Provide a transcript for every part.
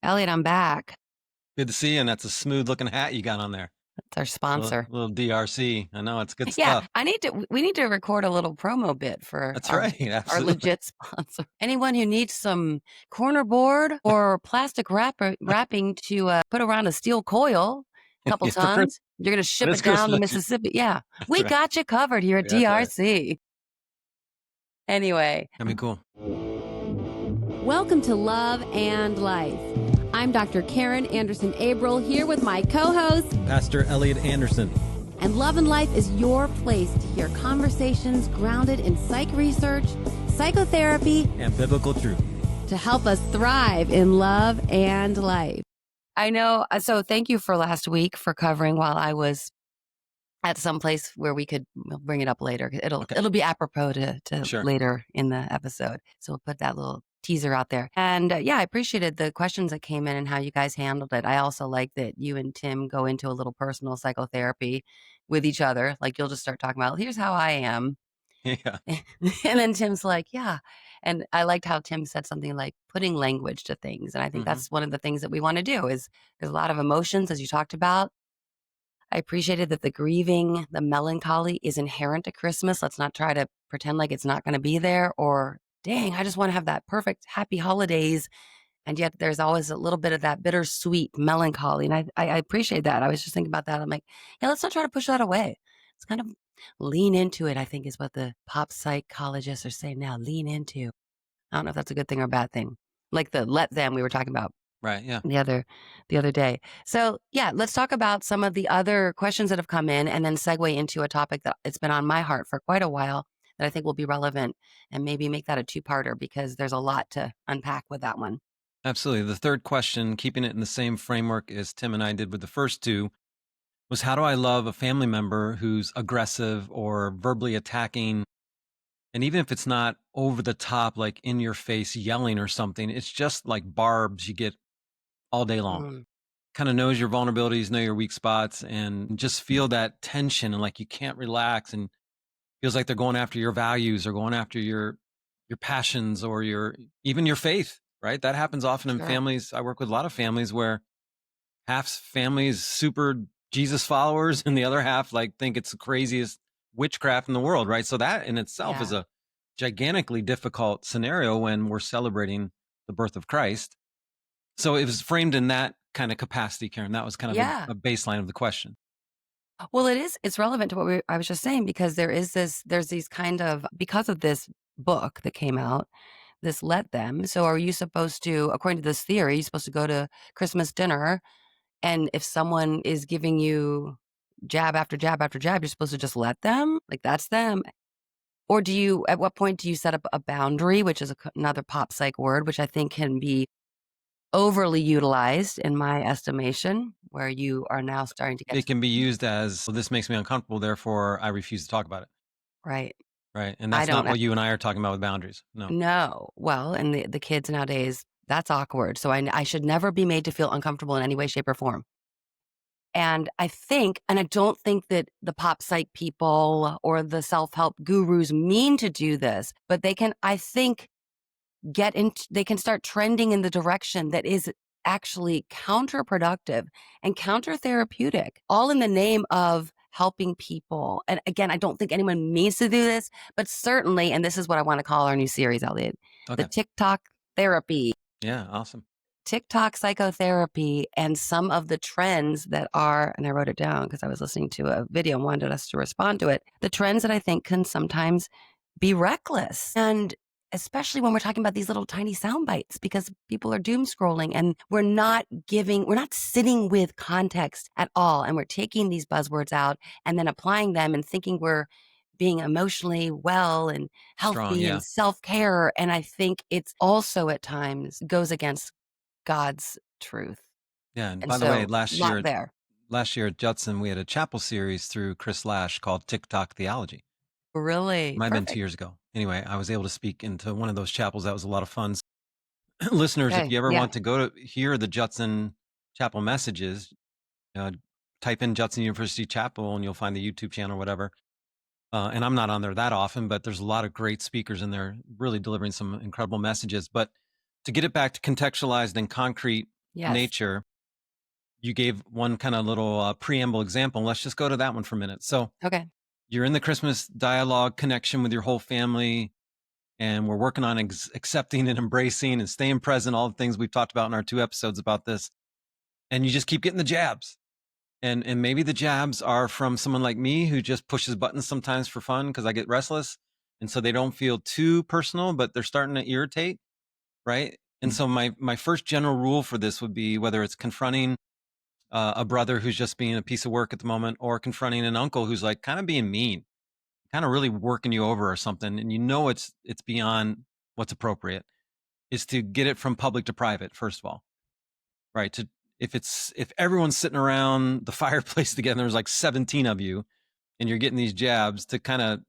Elliot, I'm back. Good to see you, and that's a smooth looking hat you got on there. That's our Little, sponsor. little DRC. I know it's good Yeah, stuff. we need to record a little promo bit for That's our right. our Absolutely. legit sponsor. Anyone who needs some corner board or plastic wrapping to put around a steel coil, a couple Yeah, for tons, you're going to when ship it's it down the Christmas. Mississippi. Yeah, That's we right. got you covered here at Yeah, that's right. DRC. Anyway, That'd be cool. Welcome to Love and Life. I'm Dr. Karen Anderson Abril here with my co-host, Pastor Elliot Anderson. and Love and Life is your place to hear conversations grounded in psych research, psychotherapy, And biblical truth. to help us thrive in love and life. I know. So thank you for last week for covering while I was at some place where we could we'll bring it up later. It'll be apropos to Sure. later in the episode. So we'll put that little teaser out there. And yeah, I appreciated the questions that came in and how you guys handled it. I also like that you and Tim go into a little personal psychotherapy with each other. Like you'll just start talking about, here's how I am. Yeah. And then Tim's like, yeah. And I liked how Tim said something like putting language to things. And I think that's one of the things that we want to do is there's a lot of emotions, as you talked about. I appreciated that the grieving, the melancholy is inherent to Christmas. Let's not try to pretend like it's not going to be there or, dang, I just want to have that perfect happy holidays. And yet there's always a little bit of that bittersweet melancholy. And I appreciate that. I was just thinking about that. I'm like, yeah, let's not try to push that away. Let's kind of lean into it, I think is what the pop psychologists are saying now. Lean into. I don't know if that's a good thing or a bad thing. Like the let them we were talking about Right. Yeah. the other day. So yeah, let's talk about some of the other questions that have come in and then segue into a topic that it's been on my heart for quite a while that I think will be relevant and maybe make that a two-parter because there's a lot to unpack with that one. Absolutely. The third question, keeping it in the same framework as Tim and I did with the first two, was how do I love a family member who's aggressive or verbally attacking? And even if it's not over the top, like in your face yelling or something, it's just like barbs you get all day long. Mm, Kind of knows your vulnerabilities, know your weak spots, and just feel that tension and like you can't relax and feels like they're going after your values or going after your passions or even your faith, right? That happens often in sure. families. I work with a lot of families where half family is super Jesus followers and the other half like think it's the craziest witchcraft in the world, right? So that in itself is Yeah. a gigantically difficult scenario when we're celebrating the birth of Christ. So it was framed in that kind of capacity, Karen. That was kind of Yeah. a baseline of the question. Well, it's relevant to what I was just saying because there's these kind of, because of this book that came out, this let them. So are you supposed to, according to this theory, you're supposed to go to Christmas dinner and if someone is giving you jab after jab after jab, you're supposed to just let them? Like that's them. Or at what point do you set up a boundary, which is another pop psych word, which I think can be overly utilized in my estimation, where you are now starting to get It to, can be used as, well, this makes me uncomfortable, therefore I refuse to talk about it. right. Right. And I that's not don't what you and I are talking about with boundaries. No. know. Well, and the kids nowadays, that's awkward. So I should never be made to feel uncomfortable in any way, shape, or form. And I don't think that the pop psych people or the self-help gurus mean to do this, but they can, I think, they can start trending in the direction that is actually counterproductive and counter-therapeutic, all in the name of helping people. And again, I don't think anyone means to do this, but certainly, and this is what I want to call our new series, Elliot, the Okay. TikTok therapy. Yeah. Awesome. TikTok psychotherapy and some of the trends that are, and I wrote it down because I was listening to a video and wanted us to respond to it. The trends that I think can sometimes be reckless. And especially when we're talking about these little tiny sound bites because people are doom scrolling and we're not sitting with context at all. And we're taking these buzzwords out and then applying them and thinking we're being emotionally well and Strong. healthy Yeah. and self-care. And I think it's also at times goes against God's truth. Yeah. And And by the way, so not there. last year at Judson, we had a chapel series through Chris Lash called TikTok Theology. Really Might have been 2 perfect. years ago. Anyway, I was able to speak into one of those chapels. That was a lot of fun. Listeners, if Okay. you ever Yeah. want to go to hear the Judson Chapel messages, type in Judson University Chapel and you'll find the YouTube channel or whatever. And I'm not on there that often, but there's a lot of great speakers in there really delivering some incredible messages. But to get it back to contextualized and concrete, Yes. nature. You gave one kind of little preamble example. Let's just go to that one for a minute. So Okay. you're in the Christmas dialogue connection with your whole family, and we're working on accepting and embracing and staying present, all the things we've talked about in our 2 episodes about this. And you just keep getting the jabs. And maybe the jabs are from someone like me who just pushes buttons sometimes for fun because I get restless. And so they don't feel too personal, but they're starting to irritate. Right. And so my first general rule for this would be whether it's confronting a brother who's just being a piece of work at the moment, or confronting an uncle who's like kind of being mean, kind of really working you over or something, and it's beyond what's appropriate, is to get it from public to private, first of all. Right. To if everyone's sitting around the fireplace together, there's like 17 of you, and you're getting these jabs, to kind of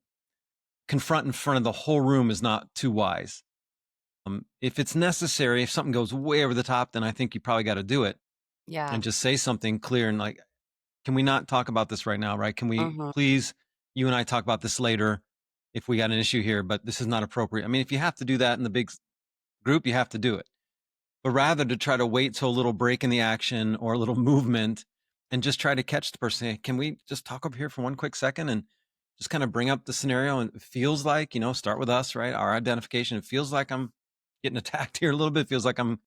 confront in front of the whole room is not too wise. If it's necessary, if something goes way over the top, then I think you probably got to do it Yeah. and just say something clear and like, can we not talk about this right now? Right. Can we Hmm. please, you and I talk about this later if we got an issue here, but this is not appropriate. I mean, if you have to do that in the big group, you have to do it. But rather to try to wait till a little break in the action or a little movement and just try to catch the person. Hey, can we just talk over here for one quick second and just kind of bring up the scenario? And it feels like, start with us, right? Our identification. It feels like I'm getting attacked here a little bit. It feels like I'm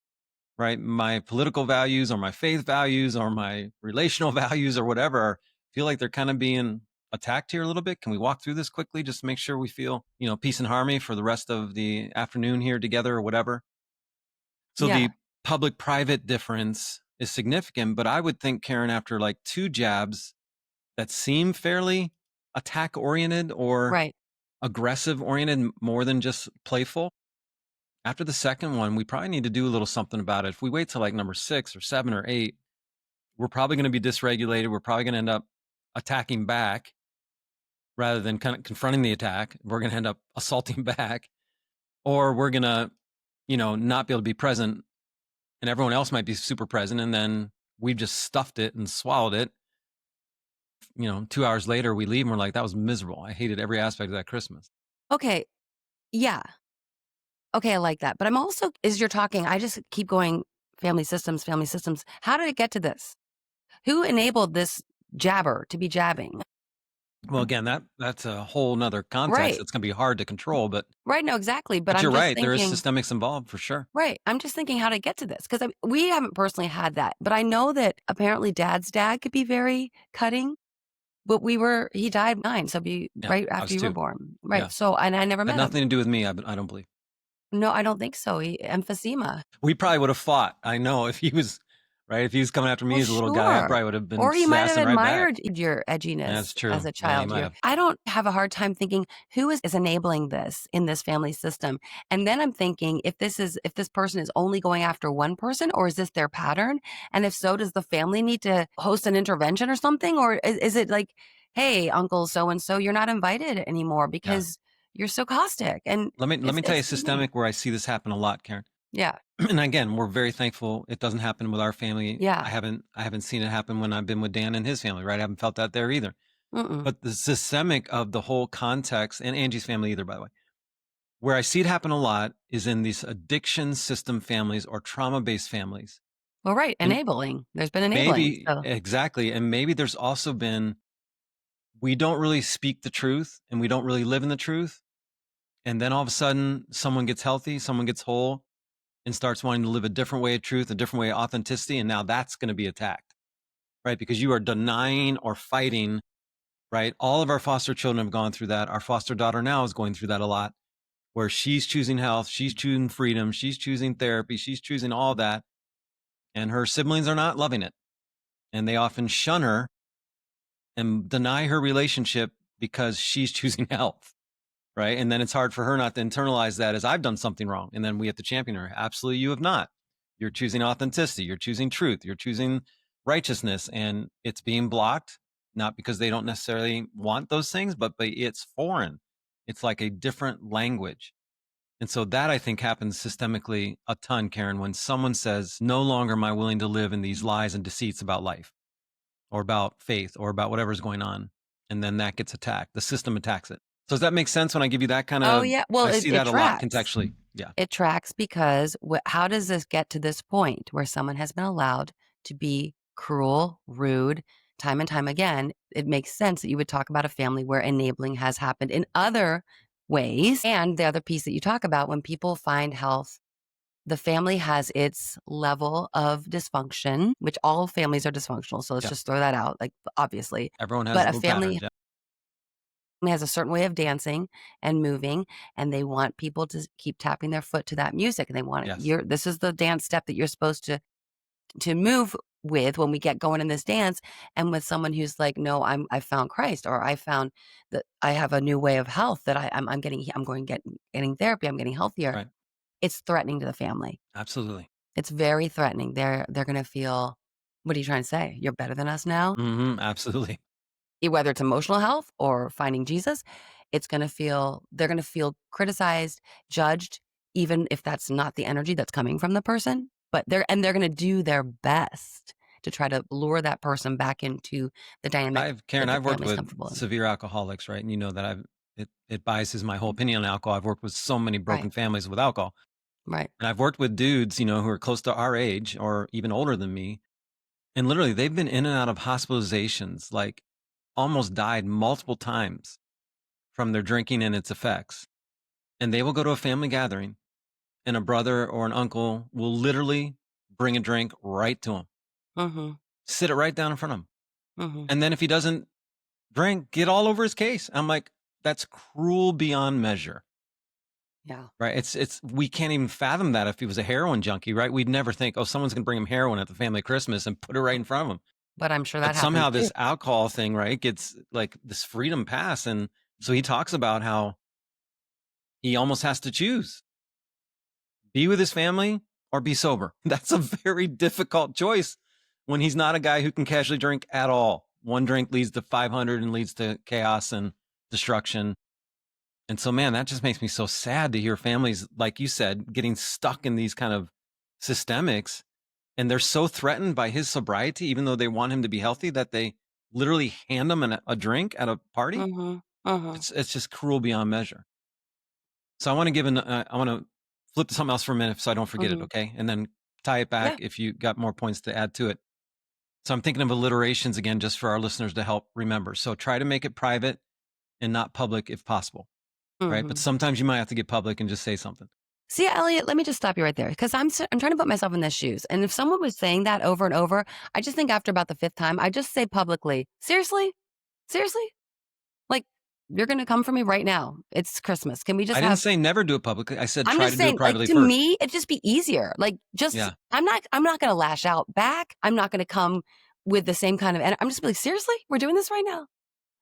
right. My political values or my faith values or my relational values or whatever feel like they're kind of being attacked here a little bit. Can we walk through this quickly just to make sure we feel, peace and harmony for the rest of the afternoon here together or whatever? So Yeah. the public private difference is significant, but I would think, Karen, after like 2 jabs that seem fairly attack oriented or Right. aggressive oriented more than just playful, after the second one, we probably need to do a little something about it. If we wait till like number 6 or 7 or 8, we're probably going to be dysregulated. We're probably going to end up attacking back rather than kind of confronting the attack. We're going to end up assaulting back, or we're going to, not be able to be present, and everyone else might be super present. And then we've just stuffed it and swallowed it. 2 hours later, we leave and we're like, that was miserable. I hated every aspect of that Christmas. Okay. Yeah. Okay. I like that. But I'm also, as you're talking, I just keep going family systems, family systems. How did it get to this? Who enabled this jabber to be jabbing? Well, again, that's a whole nother context. Right. It's going to be hard to control, but Right. No, exactly. But but I'm you're just right. There is thinking, systemics involved for sure. right. I'm just thinking how to get to this because we haven't personally had that. But I know that apparently dad's dad could be very cutting. But he died 9, so be Yeah, right I after was you were 2. born. Yeah, Right. So, and I never had met him. nothing to do with me. I don't believe. No, I don't think so. Emphysema. We probably would have fought. I know if he was right. If he was coming after me Well, as a little guy, I sure. probably would have been Or he might have sassing right back. admired your That's edginess as true. a Yeah, you child. might have. I don't have a hard time thinking who is enabling this in this family system. And then I'm thinking if this person is only going after one person, or is this their pattern? And if so, does the family need to host an intervention or something? Or is it like, hey, Uncle so and so, you're not invited anymore Yeah. because you're so caustic? And Let me tell you it's the thing. systemic where I see this happen a lot, Karen. Yeah. And again, we're very thankful it doesn't happen with our family. Yeah. I haven't seen it happen when I've been with Dan and his family, right? I haven't felt that there either. Mm-mm. But the systemic of the whole context, and Angie's family either, by the way, where I see it happen a lot is in these addiction system families or trauma-based families. Well, right. And Enabling. There's been enabling. maybe So, exactly. And maybe there's also been, we don't really speak the truth and we don't really live in the truth. And then all of a sudden someone gets healthy, someone gets whole and starts wanting to live a different way of truth, a different way of authenticity. And now that's going to be attacked, right? Because you are denying or fighting, right? All of our foster children have gone through that. Our foster daughter now is going through that a lot, where she's choosing health, she's choosing freedom, she's choosing therapy, she's choosing all that. And her siblings are not loving it. And they often shun her and deny her relationship because she's choosing health. Right. And then it's hard for her not to internalize that as I've done something wrong. And then we have to champion her. Absolutely, you have not. You're choosing authenticity. You're choosing truth. You're choosing righteousness. And it's being blocked, not because they don't necessarily want those things, but it's foreign. It's like a different language. And so that I think happens systemically a ton, Karen, when someone says, no longer am I willing to live in these lies and deceits about life or about faith or about whatever's going on. And then that gets attacked. The system attacks it. So does that make sense when I give you that kind oh of, yeah. Well, I it, see it that a lot tracks. contextually. Yeah. It tracks because how does this get to this point where someone has been allowed to be cruel, rude, time and time again? It makes sense that you would talk about a family where enabling has happened in other ways. And the other piece that you talk about, when people find health, the family has its level of dysfunction, which all families are dysfunctional. So let's Yeah. just throw that out, like, obviously. Everyone has But a little patterns. family Yeah. has a certain way of dancing and moving, and they want people to keep tapping their foot to that music. And they want it. Yes. This is the dance step that you're supposed to move with when we get going in this dance. And with someone who's like, no, I found Christ, or I found that I have a new way of health that I'm getting therapy. I'm getting healthier. Right. It's threatening to the family. Absolutely. It's very threatening. They're going to feel, what are you trying to say? You're better than us now? Absolutely. Whether it's emotional health or finding Jesus, they're going to feel criticized, judged, even if that's not the energy that's coming from the person. But they're going to do their best to try to lure that person back into the dynamic Karen, that the I've worked family's with comfortable in. severe alcoholics, right? And you know that it biases my whole opinion on alcohol. I've worked with so many broken Right. families with alcohol. Right. And I've worked with dudes, who are close to our age or even older than me. And literally they've been in and out of hospitalizations, like almost died multiple times from their drinking and its effects. And they will go to a family gathering and a brother or an uncle will literally bring a drink right to him, Mm-hmm. sit it right down in front of him. Mm-hmm. And then if he doesn't drink, get all over his case. I'm like, that's cruel beyond measure. Yeah. Right. We can't even fathom that if he was a heroin junkie, right? We'd never think, oh, someone's going to bring him heroin at the family Christmas and put it right in front of him. But I'm sure that But happens somehow too. this alcohol thing, right, gets like this freedom pass. And so he talks about how he almost has to choose, be with his family or be sober. That's a very difficult choice when he's not a guy who can casually drink at all. One drink leads to 500 and leads to chaos and destruction. And so, man, that just makes me so sad to hear families, like you said, getting stuck in these kind of systemics. And they're so threatened by his sobriety, even though they want him to be healthy, that they literally hand him a drink at a party. Mm-hmm. Mm-hmm. It's just cruel beyond measure. So I want to flip to something else for a minute so I don't forget it, Mm-hmm. okay? And then tie it back Yeah. if you got more points to add to it. So I'm thinking of alliterations again, just for our listeners to help remember. So try to make it private and not public if possible. Right. But Mm-hmm. sometimes you might have to get public and just say something. See, Elliot, let me just stop you right there, because I'm trying to put myself in their shoes. And if someone was saying that over and over, I just think after about the fifth time, I just say publicly, seriously? Seriously? Like, you're going to come for me right now. It's Christmas. Can we just I didn't have, say never do it publicly. I said I'm try just to do it saying, like, privately to first. me, it'd just be easier. Like, Yeah. I'm not going to lash out back. I'm not going to come with the same kind of, and I'm just like, seriously? We're doing this right now?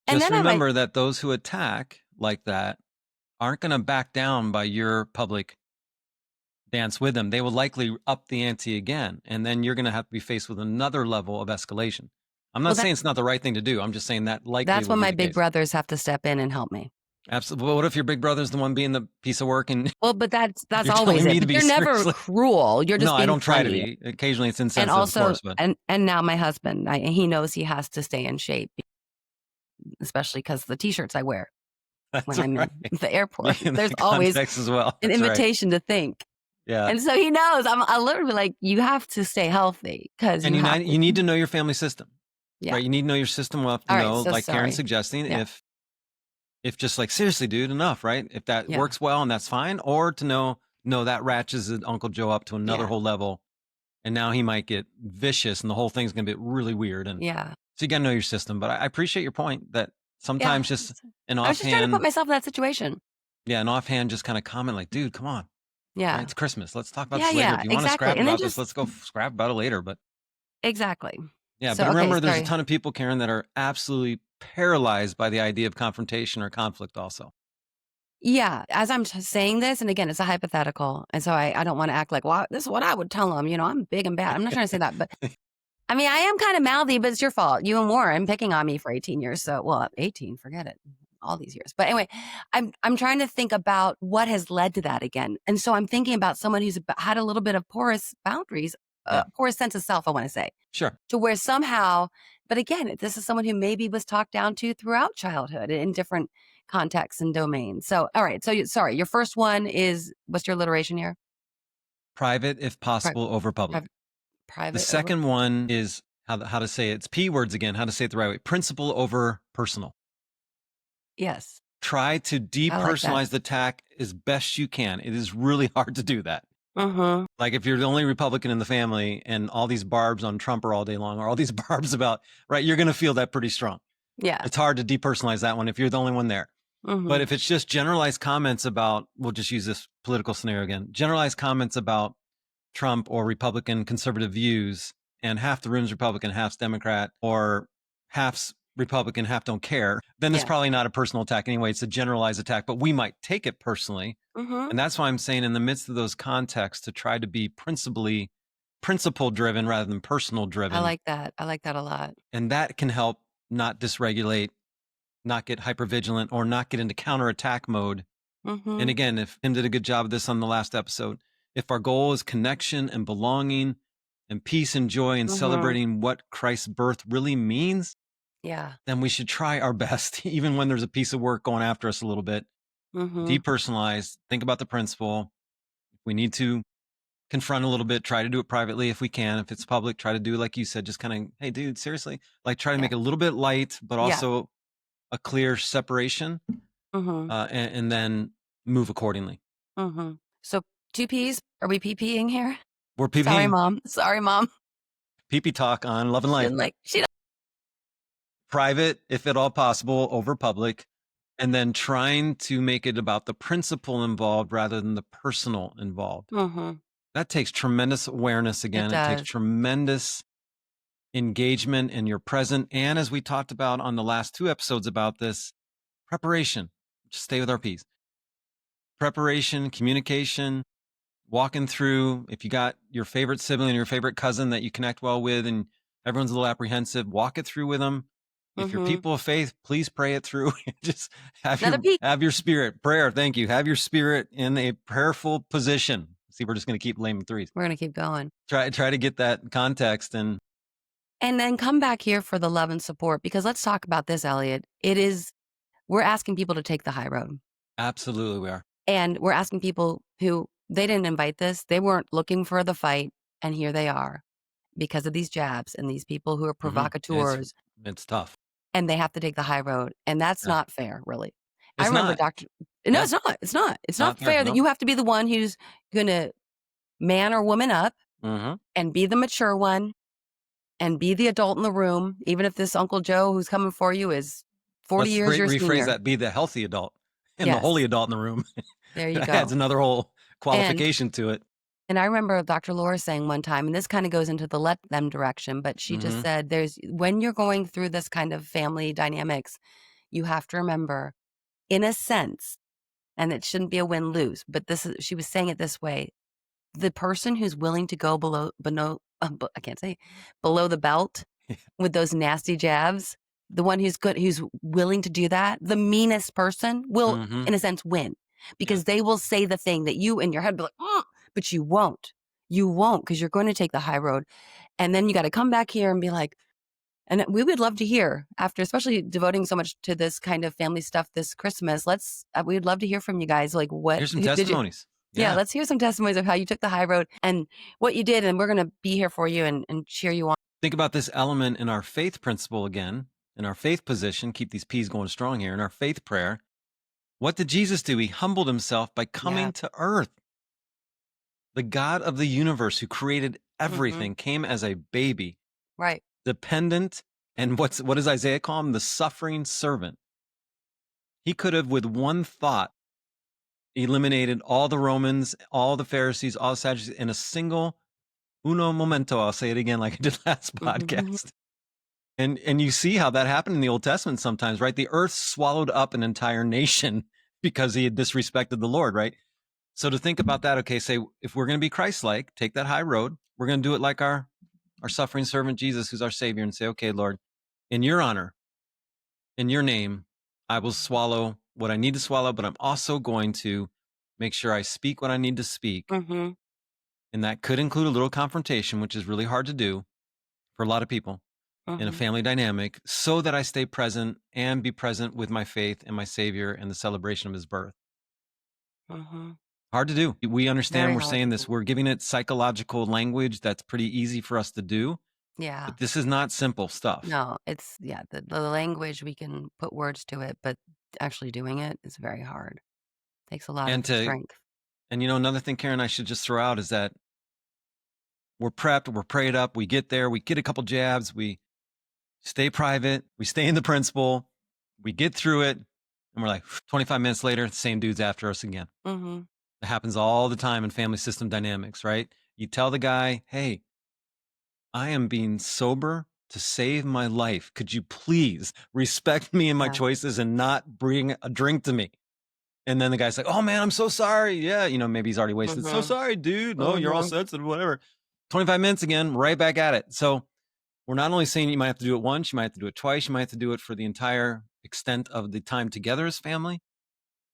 And Just then I might, remember that those who attack like that aren't going to back down by your public dance with them. They will likely up the ante again. And then you're going to have to be faced with another level of escalation. I'm not well, saying it's not the right thing to do. I'm just saying that likely that's will when be my the big case. brothers have to step in and help me. Absolutely. Well, what if your big brother's the one being the piece of work and Well, but that's you're always telling me it. to But be you're never seriously? cruel. You're just No, I being don't try to funny. be. Occasionally it's And insensitive, also, of course, but and now my husband, he knows he has to stay in shape, especially because of the t-shirts I wear that's when I'm right. in the airport. In There's that always context as well. an That's right. invitation to think. Yeah. And so he knows. I literally like, you have to stay healthy because And you have you to. need to know your family system, Yeah. right? You need to know your system well enough to All right. know, So like Karen's sorry. suggesting, Yeah. if just like, seriously, dude, enough, right? If that Yeah. works well and that's fine, or to know, no, that ratchets Uncle Joe up to another Yeah. whole level. And now he might get vicious and the whole thing's going to be really weird. And Yeah. so you got to know your system. But I appreciate your point that sometimes Yeah. just an I was just trying to put offhand, myself in that situation. an offhand just kind of comment like, dude, come on. Right? Yeah. It's Christmas. Let's talk about Yeah. this later. Yeah. If you want to Exactly. scrap And then about this, just, let's go scrap about it later. But exactly. yeah, So, but okay. remember, there's a Sorry. ton of people, Karen, that are absolutely paralyzed by the idea of confrontation or conflict also. Yeah, as I'm saying this, and again, it's a hypothetical, and so I don't want to act like, well, this is what I would tell them. I'm big and bad. I'm not trying to say that, but I mean, I am kind of mouthy, but it's your fault. You and Warren picking on me for 18 years. So, well, 18, forget it, all these years. But anyway, I'm trying to think about what has led to that again, and so I'm thinking about someone who's had a little bit of porous boundaries, Yeah. porous sense of self. I want to say Sure. to where somehow, but again, this is someone who maybe was talked down to throughout childhood in different contexts and domains. So, all right. So, sorry, your first one is, what's your alliteration here? Private, if Pri- possible, over public. pri- The private over. second one is how to say it. It's P words again, how to say it the right way. Principle over personal. Yes. Try to I like that. depersonalize the attack as best you can. It is really hard to do that. Mm-hmm. Like if you're the only Republican in the family and all these barbs on Trump are all day long, or all these barbs about, right, you're going to feel that pretty strong. Yeah. It's hard to depersonalize that one if you're the only one there. Mm-hmm. But if it's just generalized comments about, we'll just use this political scenario again, generalized comments about Trump or Republican conservative views, and half the room's Republican, half's Democrat, or half's Republican, half don't care, then it's probably not a personal attack anyway. It's a generalized attack, but we might take it personally. Mm-hmm. And that's why I'm saying in the midst of those contexts to try to be principle driven rather than personal driven. I like that. I like that a lot. And that can help not dysregulate, not get hypervigilant, or not get into counterattack mode. Mm-hmm. And again, if Tim did a good job of this on the last episode, if our goal is connection and belonging and peace and joy and celebrating what Christ's birth really means, then we should try our best, even when there's a piece of work going after us a little bit. Depersonalize, think about the principle. If we need to confront a little bit, try to do it privately if we can. If it's public, try to do it like you said, just kind of, hey, dude, seriously, like try to make it a little bit light, but also a clear separation, and then move accordingly. So 2 P's, are we PPing here? We're PPing. Sorry, mom. PP talk on Love and Life. Private, if at all possible, over public, and then trying to make it about the principle involved rather than the personal involved. That takes tremendous awareness again. It takes tremendous engagement in your present. And as we talked about on the last 2 episodes about this, preparation. Just stay with our P's. Preparation, communication, walking through. If you got your favorite sibling or your favorite cousin that you connect well with and everyone's a little apprehensive, walk it through with them. If you're people of faith, please pray it through. Just have your spirit. Prayer, thank you. Have your spirit in a prayerful position. See, we're just going to keep laying threes. We're going to keep going. Try to get that context and then come back here for the love and support, because let's talk about this, Elliot. We're asking people to take the high road. Absolutely we are. And we're asking people who, they didn't invite this. They weren't looking for the fight. And here they are because of these jabs and these people who are provocateurs. It's tough. And they have to take the high road. And that's not fair, really. It's I remember not. Dr. No, it's not. It's not. It's not fair that you have to be the one who's going to man or woman up and be the mature one and be the adult in the room, even if this Uncle Joe who's coming for you is 40 years your senior. Rephrase that, be the healthy adult and the holy adult in the room. There you go. Adds another whole qualification to it. And I remember Dr. Laura saying one time, and this kind of goes into the let them direction, but she just said, when you're going through this kind of family dynamics, you have to remember, in a sense, and it shouldn't be a win-lose, but she was saying it this way, the person who's willing to go below the belt with those nasty jabs, the one who's willing to do that, the meanest person will, in a sense, win, because they will say the thing that you in your head be like, but you won't. You won't, because you're going to take the high road. And then you got to come back here and be like, and we would love to hear, after especially devoting so much to this kind of family stuff this Christmas, we'd love to hear from you guys. Like, what? Here's some testimonies. Yeah, let's hear some testimonies of how you took the high road and what you did. And we're going to be here for you and cheer you on. Think about this element in our faith principle again, in our faith position. Keep these P's going strong here. In our faith prayer, what did Jesus do? He humbled himself by coming to earth. The God of the universe who created everything came as a baby. Right. Dependent. And what does Isaiah call him? The suffering servant. He could have, with one thought, eliminated all the Romans, all the Pharisees, all the Sadducees in a single uno momento. I'll say it again like I did last podcast. And you see how that happened in the Old Testament sometimes, right? The earth swallowed up an entire nation because he had disrespected the Lord, right? So to think about that, okay, say if we're going to be Christ-like, take that high road. We're going to do it like our suffering servant Jesus, who's our Savior, and say, okay, Lord, in your honor, in your name, I will swallow what I need to swallow, but I'm also going to make sure I speak what I need to speak. And that could include a little confrontation, which is really hard to do for a lot of people. in a Mhm. family dynamic so that I stay present and be present with my faith and my Savior and the celebration of his birth. Mhm. Hard to do. We understand Very we're hard to saying this, do. we're giving it psychological language that's pretty easy for us to do, Yeah. but this is not simple stuff. No, it's yeah, the language, we can put words to it, but actually doing it is very hard. Takes a lot And of to strength. and another thing, Karen, I should just throw out is that we're prepped, we're prayed up, we get there, we get a couple jabs, we stay private, we stay in the principal, we get through it, and we're like 25 minutes later, the same dude's after us again. Mhm. It happens all the time in family system dynamics, right? You tell the guy, hey, I am being sober to save my life. Could you please respect me and my Yeah. choices and not bring a drink to me? And then the guy's like, oh man, I'm so sorry. Yeah, maybe he's already wasted. So Mhm. sorry, dude. No, you're all Mhm. sensitive, whatever. 25 minutes again, right back at it. So we're not only saying you might have to do it once, you might have to do it twice, you might have to do it for the entire extent of the time together as family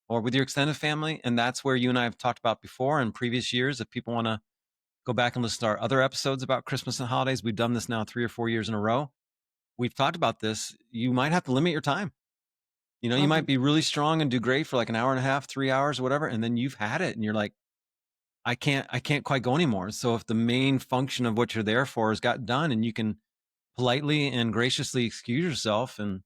or with your extended family. And that's where you and I have talked about before in previous years. If people want to go back and listen to our other episodes about Christmas and holidays, we've done this now 3 or 4 years in a row. We've talked about this. You might have to limit your time. You might Mhm. be really strong and do great for like an hour and a half, 3 hours, or whatever. And then you've had it and you're like, I can't quite go anymore. So if the main function of what you're there for has got done and you can politely and graciously excuse yourself and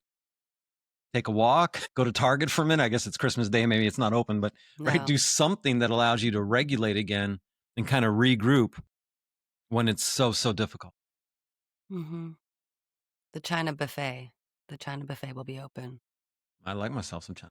take a walk, go to Target for a minute. I guess it's Christmas Day. Maybe it's not open, but right, No. do something that allows you to regulate again and kind of regroup when it's so, so difficult. Mhm. The China buffet. The China buffet will be open. I like myself some China.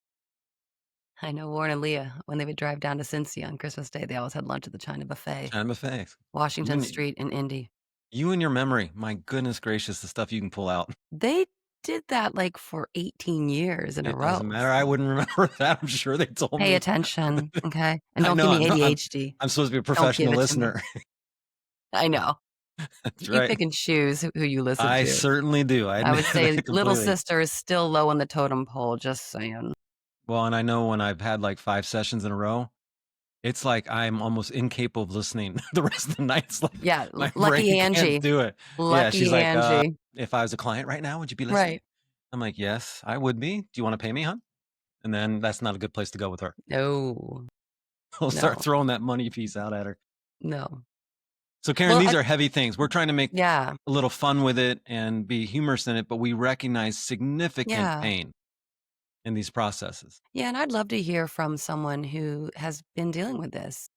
I know Warren and Leah, when they would drive down to Cincy on Christmas Day, they always had lunch at the China buffet, China buffets. You Washington and Street in Indy. you and your memory. My goodness gracious, the stuff you can pull out. They did that, like, for 18 years in a It doesn't row, matter. I so wouldn't remember that. I'm sure they told pay me. attention, okay? And I don't know. give me I'm not. ADHD. I'm supposed to be a Don't give professional it to me. listener. I know. That's You right. pick and choose who you listen I to. certainly do. I I admit would say that little completely. sister is still low on the totem pole, just saying. Well, and I know when I've had like 5 sessions in a row, it's like I'm almost incapable of listening the rest of the night. It's like Yeah, my brain lucky can't Angie. do it. Yeah, she's Lucky like, Angie. if I was a client right now, would you be listening? Right. I'm like, yes, I would be. Do you want to pay me, huh? And then that's not a good place to go with her. No. We'll start No. throwing that money piece out at her. No. So, Karen, Well, these I are heavy things. We're trying to make yeah. a little fun with it and be humorous in it, but we recognize significant Yeah. pain in these processes. Yeah, and I'd love to hear from someone who has been dealing with this.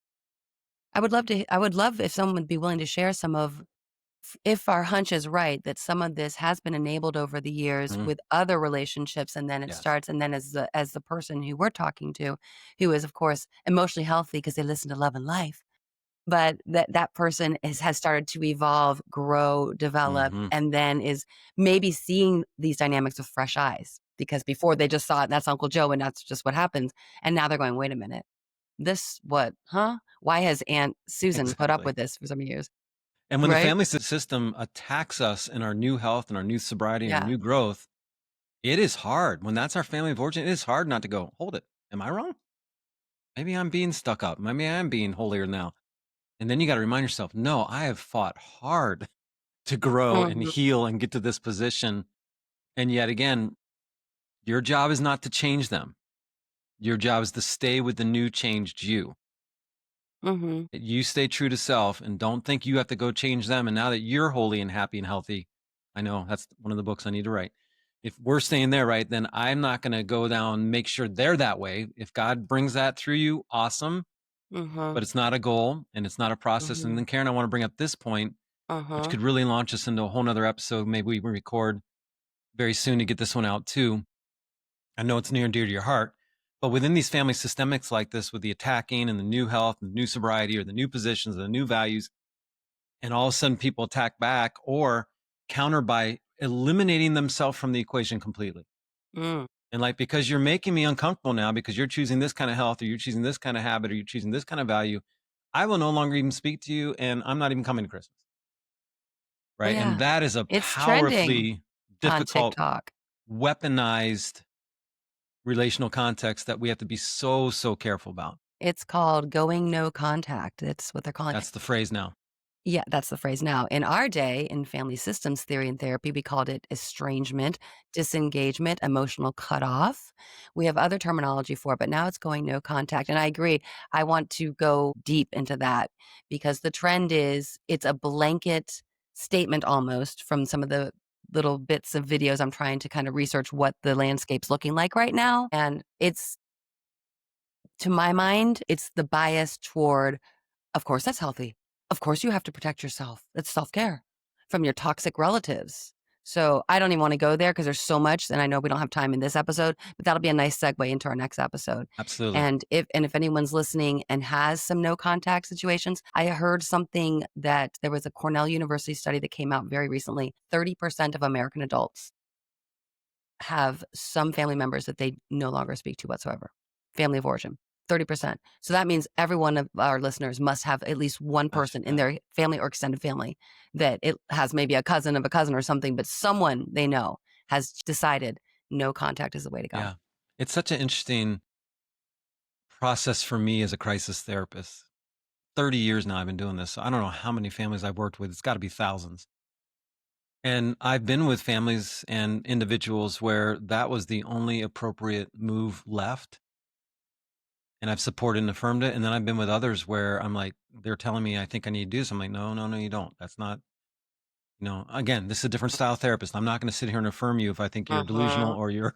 I would love if someone would be willing to share some of if our hunch is right that some of this has been enabled over the years Mm, with other relationships, and then it yes, starts, and then as the person who we're talking to, who is of course emotionally healthy because they listen to Love and Life, but that person has started to evolve, grow, develop, hmm, and then is maybe seeing these dynamics with fresh eyes, because before they just saw it, that's Uncle Joe and that's just what happens, and now they're going, wait a minute, this what, huh, why has Aunt Susan put up exactly. with this for some years, And when the right? family system attacks us in our new health and our new sobriety and our Yeah. new growth, it is hard. When that's our family of origin, it is hard not to go, hold it. Am I wrong? Maybe I'm being stuck up. Maybe I'm being holier now. And then you got to remind yourself, no, I have fought hard to grow and Mhm. heal and get to this position. And yet again, your job is not to change them. Your job is to stay with the new changed you. Mhm. You stay true to self and don't think you have to go change them. And now that you're holy and happy and healthy, I know that's one of the books I need to write. If we're staying there, right, then I'm not going to go down, make sure they're that way. If God brings that through you, awesome. Mhm. But it's not a goal and it's not a process. And Mhm. then, Karen, I want to bring up this point, which Mhm. could really launch us into a whole nother episode. Maybe we record very soon to get this one out too. I know it's near and dear to your heart, but within these family systemics like this, with the attacking and the new health and the new sobriety or the new positions, the new values, and all of a sudden people attack back or counter by eliminating themselves from the equation completely. Mm. And like, because you're making me uncomfortable now because you're choosing this kind of health or you're choosing this kind of habit or you're choosing this kind of value, I will no longer even speak to you and I'm not even coming to Christmas. Well, Right. And yeah. that is a It's trending powerfully on difficult, TikTok. weaponized relational context that we have to be so, so careful about. It's called going no contact. It's what they're calling it. That's the phrase now. Yeah, that's the phrase now. In our day, in family systems theory and therapy, we called it estrangement, disengagement, emotional cutoff. We have other terminology for it, but now it's going no contact. And I agree. I want to go deep into that because the trend is it's a blanket statement almost from some of the little bits of videos I'm trying to kind of research what the landscape's looking like right now. And it's, to my mind, it's the bias toward of course, that's healthy. Of course, you have to protect yourself. That's self-care from your toxic relatives. So I don't even want to go there because there's so much, and I know we don't have time in this episode, but that'll be a nice segue into our next episode. Absolutely. And if anyone's listening and has some no contact situations, I heard something that there was a Cornell University study that came out very recently. 30% of American adults have some family members that they no longer speak to whatsoever. Family of origin, 30%. So that means every one of our listeners must have at least one Gosh, person in yeah. their family or extended family that it has maybe a cousin of a cousin or something, but someone they know has decided no contact is the way to go. Yeah. It's such an interesting process for me as a crisis therapist. 30 years now I've been doing this. So I don't know how many families I've worked with. It's got to be thousands. And I've been with families and individuals where that was the only appropriate move left. And I've supported and affirmed it. And then I've been with others where I'm like, they're telling me I think I need to do something. I'm like, no, no, no, you don't. That's not, again, this is a different style therapist. I'm not going to sit here and affirm you if I think you're delusional Mhm. or you're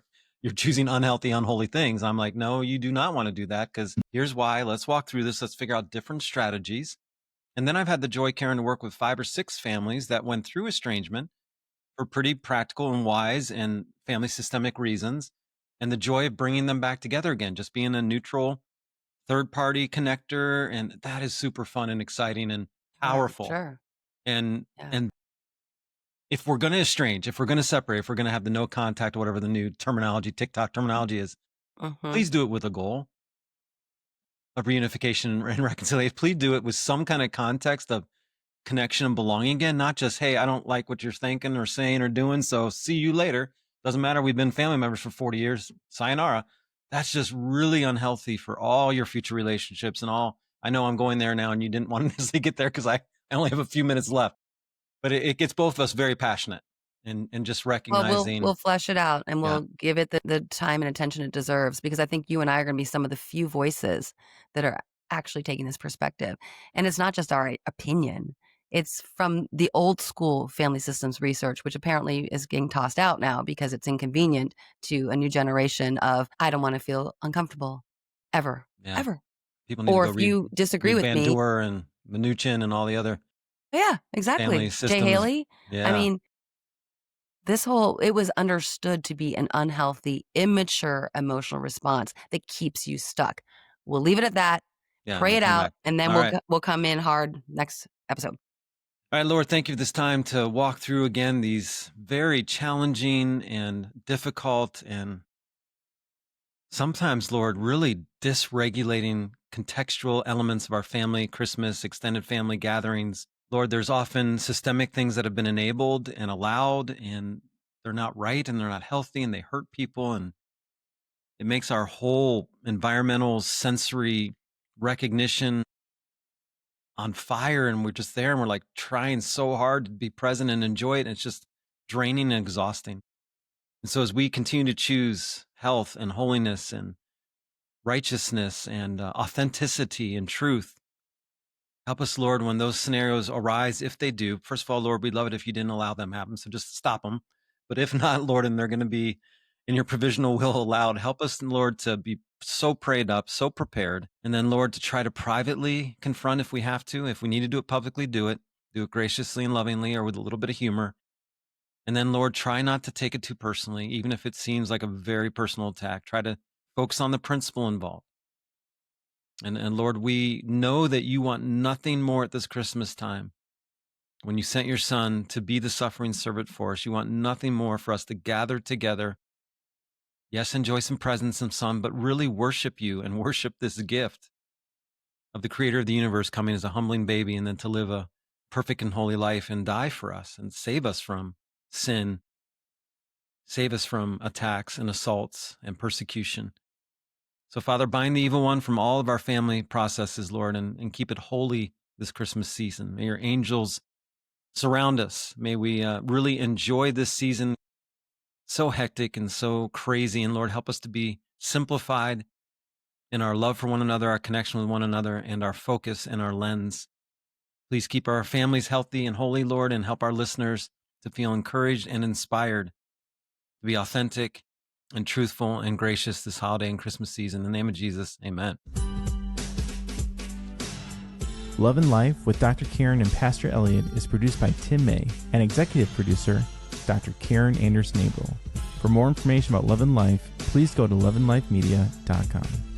choosing unhealthy, unholy things. I'm like, no, you do not want to do that because here's why. Let's walk through this. Let's figure out different strategies. And then I've had the joy, Karen, to work with 5 or 6 families that went through estrangement for pretty practical and wise and family systemic reasons. And the joy of bringing them back together again, just being a neutral third party connector. And that is super fun and exciting and Sure, powerful. sure. And, Yeah. and if we're going to estrange, if we're going to separate, if we're going to have the no contact, whatever the new terminology, TikTok terminology is, Mhm. please do it with a goal of reunification and reconciliation. Please do it with some kind of context of connection and belonging again, not just, hey, I don't like what you're thinking or saying or doing. So see you later. Doesn't matter. We've been family members for 40 years. Sayonara. That's just really unhealthy for all your future relationships and all. I know I'm going there now and you didn't want to necessarily get there because I only have a few minutes left, but it gets both of us very passionate and just Well, we'll recognizing. flesh it out and Yeah. we'll give it the time and attention it deserves because I think you and I are going to be some of the few voices that are actually taking this perspective. And it's not just our opinion. It's from the old school family systems research, which apparently is getting tossed out now because it's inconvenient to a new generation of, I don't want to feel uncomfortable ever, Yeah. ever. People need to Or go if you disagree read with me, Bandura and Mnuchin and all the other yeah, family exactly. Jay systems. Haley. I Yeah. mean, it was understood to be an unhealthy, immature emotional response that keeps you stuck. We'll leave it at that, Yeah. pray We'll it come out, back. and then All right. we'll come in hard next episode. All right, Lord, thank you for this time to walk through again these very challenging and difficult and sometimes, Lord, really dysregulating contextual elements of our family, Christmas, extended family gatherings. Lord, there's often systemic things that have been enabled and allowed, and they're not right and they're not healthy and they hurt people. And it makes our whole environmental sensory recognition on fire. And we're just there and we're like trying so hard to be present and enjoy it. And it's just draining and exhausting. And so as we continue to choose health and holiness and righteousness and authenticity and truth, help us, Lord, when those scenarios arise, if they do. First of all, Lord, we'd love it if you didn't allow them to happen. So just stop them. But if not, Lord, and they're going to be in your provisional will allowed, help us, Lord, to be so prayed up, so prepared. And then, Lord, to try to privately confront if we have to. If we need to do it publicly, do it. Do it graciously and lovingly or with a little bit of humor. And then, Lord, try not to take it too personally, even if it seems like a very personal attack. Try to focus on the principle involved. And Lord, we know that you want nothing more at this Christmas time. When you sent your son to be the suffering servant for us, you want nothing more for us to gather together. Yes, enjoy some presents and some, but really worship you and worship this gift of the creator of the universe coming as a humbling baby and then to live a perfect and holy life and die for us and save us from sin, save us from attacks and assaults and persecution. So, Father, bind the evil one from all of our family processes, Lord, and keep it holy, this Christmas season. May your angels surround us. May we really enjoy this season, so hectic and so crazy. And Lord, help us to be simplified in our love for one another, our connection with one another, and our focus and our lens. Please keep our families healthy and holy, Lord, and help our listeners to feel encouraged and inspired to be authentic and truthful and gracious this holiday and Christmas season. In the name of Jesus, amen. Love and Life with Dr. Karen and Pastor Elliott is produced by Tim May and executive producer Dr. Karen Anderson-Abel. For more information about Love and Life, please go to loveandlifemedia.com.